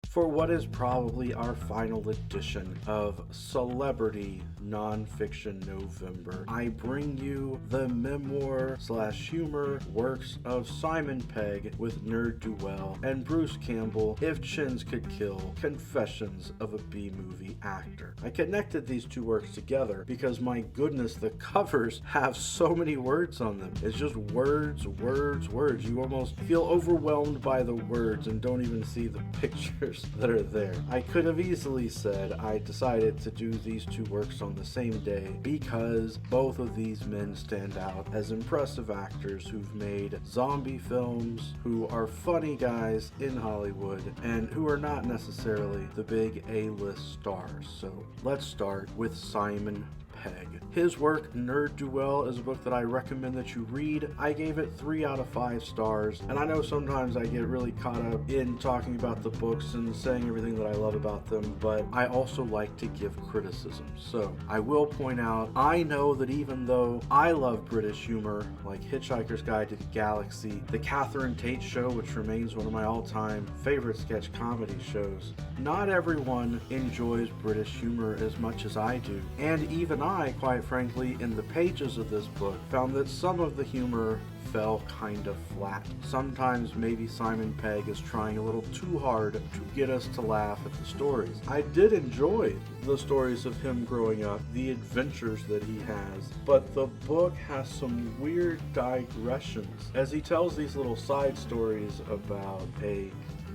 for what is probably our final edition of Celebrity Nonfiction November. I bring you the memoir/humor works of Simon Pegg with Nerd Duell and Bruce Campbell, If Chins Could Kill, Confessions of a B-Movie Actor. I connected these two works together because, my goodness, the covers have so many words on them. It's just words, words, words. You almost feel overwhelmed by the words and don't even see the pictures that are there. I could have easily said I decided to do these two works on the same day because both of these men stand out as impressive actors who've made zombie films, who are funny guys in Hollywood, and who are not necessarily the big A-list stars. So let's start with Simon Pegg. His work, Nerd Duell, is a book that I recommend that you read. I gave it 3 out of 5 stars, and I know sometimes I get really caught up in talking about the books and saying everything that I love about them, but I also like to give criticism. So I will point out, I know that even though I love British humor, like Hitchhiker's Guide to the Galaxy, The Catherine Tate Show, which remains one of my all-time favorite sketch comedy shows, not everyone enjoys British humor as much as I do. And even I, quite frankly, in the pages of this book, found that some of the humor fell kind of flat. Sometimes maybe Simon Pegg is trying a little too hard to get us to laugh at the stories. I did enjoy the stories of him growing up, the adventures that he has, but the book has some weird digressions as he tells these little side stories about a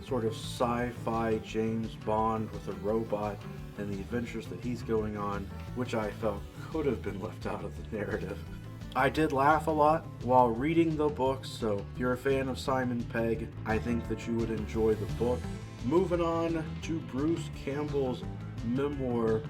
sort of sci-fi James Bond with a robot and the adventures that he's going on, which I felt could have been left out of the narrative. I did laugh a lot while reading the book, so if you're a fan of Simon Pegg, I think that you would enjoy the book. Moving on to Bruce Campbell's memoir.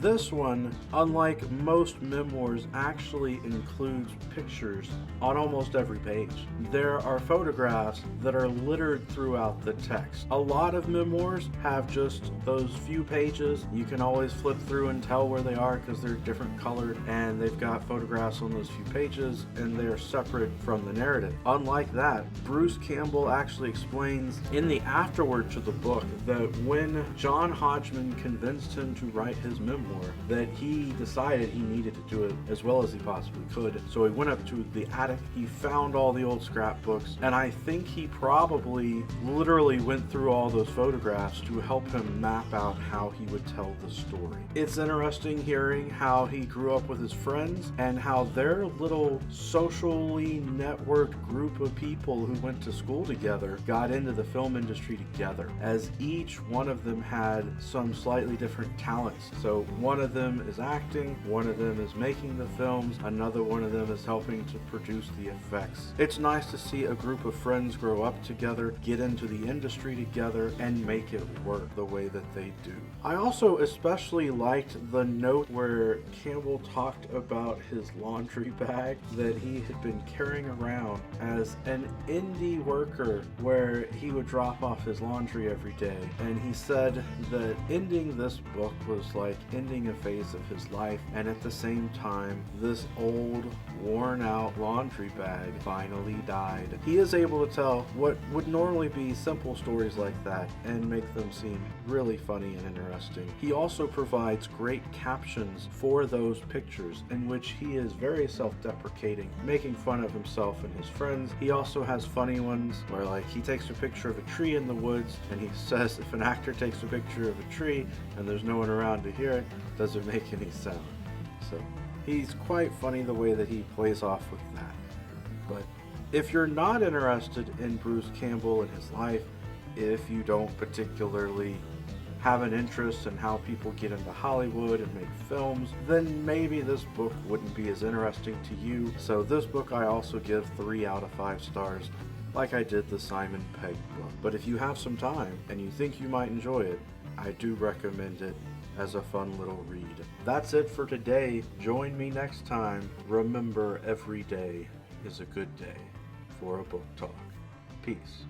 This one, unlike most memoirs, actually includes pictures on almost every page. There are photographs that are littered throughout the text. A lot of memoirs have just those few pages. You can always flip through and tell where they are because they're different colored and they've got photographs on those few pages and they're separate from the narrative. Unlike that, Bruce Campbell actually explains in the afterword to the book that when John Hodgman convinced him to write his memoir, that he decided he needed to do it as well as he possibly could. So he went up to the attic, he found all the old scrapbooks, and I think he probably literally went through all those photographs to help him map out how he would tell the story. It's interesting hearing how he grew up with his friends and how their little socially networked group of people who went to school together got into the film industry together, as each one of them had some slightly different talents. So one of them is acting, one of them is making the films, another one of them is helping to produce the effects. It's nice to see a group of friends grow up together, get into the industry together, and make it work the way that they do. I also especially liked the note where Campbell talked about his laundry bag that he had been carrying around as an indie worker, where he would drop off his laundry every day. And he said that ending this book was like ending a phase of his life, and at the same time, this old, worn out laundry bag finally died. He is able to tell what would normally be simple stories like that and make them seem really funny and interesting. He also provides great captions for those pictures in which he is very self-deprecating, making fun of himself and his friends. He also has funny ones where, like, he takes a picture of a tree in the woods and he says if an actor takes a picture of a tree and there's no one around to hear it, doesn't make any sound. So he's quite funny the way that he plays off with that. But if you're not interested in Bruce Campbell and his life, if you don't particularly have an interest in how people get into Hollywood and make films, then maybe this book wouldn't be as interesting to you. So this book I also give 3 out of 5 stars, like I did the Simon Pegg book. But if you have some time and you think you might enjoy it, I do recommend it as a fun little read. That's it for today. Join me next time. Remember, every day is a good day for a book talk. Peace.